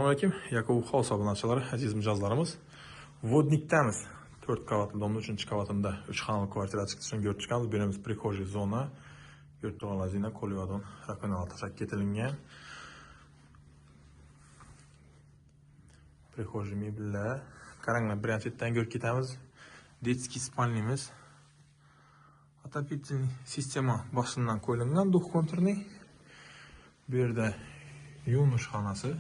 Assalomu alaykum. Yakov House obunachilar, aziz mijozlarimiz. Vodnikdamiz. 4 qavatli domni 3-qavatında 3 xonali kvartira chiqishini ko'rib chiqamiz. Bu yerimiz prixojiy zona. Ko'rib turganlaringizdan qo'lyodon rakonal tashak ketilgan. Prixojiy mebellar. Qaranglar, birinchidan ko'rib ketamiz. Детский spalnimiz. Отопительный sistema boshimdan qo'yilgan, duh konturni. Bu yerda yuvinish xonasi.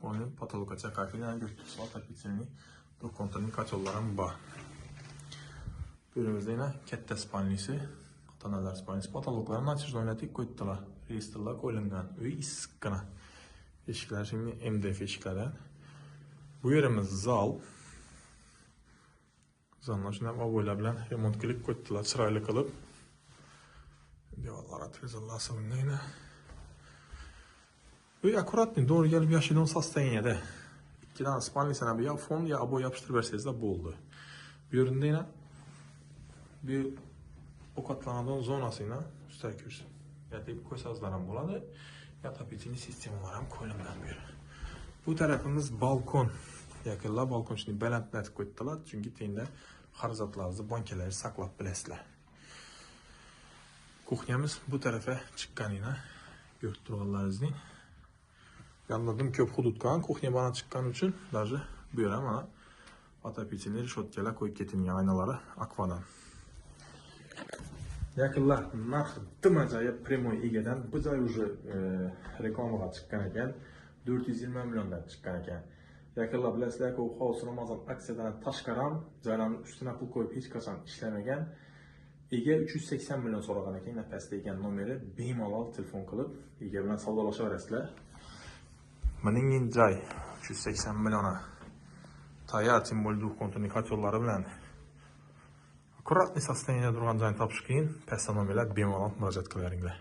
Onu patologacha kafeden götürürsün. Otopительni duh konturni kaçollarım var. Bölümümüzde yine katta spalnisi, ota-onalar spalnisi, patologlarını açıcı oynatıp koydular. Registrlar koyulgan. Uy issiqqina. Eshiklar şimdi MDF eshiklardan. Bu yerimiz zal. Zallar shunday ovoylar bilan remont qilib ko'ydilar, chiroyli qilib. Devorlar atrezallar asabinden. Uy akkuratni doğru gelip yaşadığın sostoyaniyada. İki tane spalnisine bir ya fon ya abo yapıştırıp verseniz de buldu. Bir yerinde yine bir o katlanan zonasıyla üstel kürsün. Ya da bir koysazlarım buladı. Ya da bütün sistemlerim koyulgan bir. Bu tarafımız balkon. Yakınlar balkon şimdi belentlet koydular. Çünkü teyinde harzatlarınızı, bankeleri saklap bilesler. Kuxnyamız bu tarafa çıkan yine. Gördüğünüz Yanladım köp hudutkan, kuxnya bana çıkan için даже bu yere bana otopительni решоткаlar koyup getirgan aynaları akvadan. Yakınlar narxı dım acayip primoy egedan bu joy уже reklamaga çıkan ekan, 420 milliondan çıkan ekan. Yakınlar bilasizlar ki o House Ramazan aksiyadan taşkaram, joylarning üstüne pul koyup hech qachon ishlamagan. Ega 380 milyon so'ragan ekan, napasda ekan nomeri bemalol telefon qilib, ega bilan savdolashaverasizlar. Mening joy 380 milyona tayyor, tim bo'ldi duh konturni kachollari bilan akkuratniy sostoyaniyada turgan joyni topish qiyin. Pastda nomerlar bemalol murojaat qilaveringlar.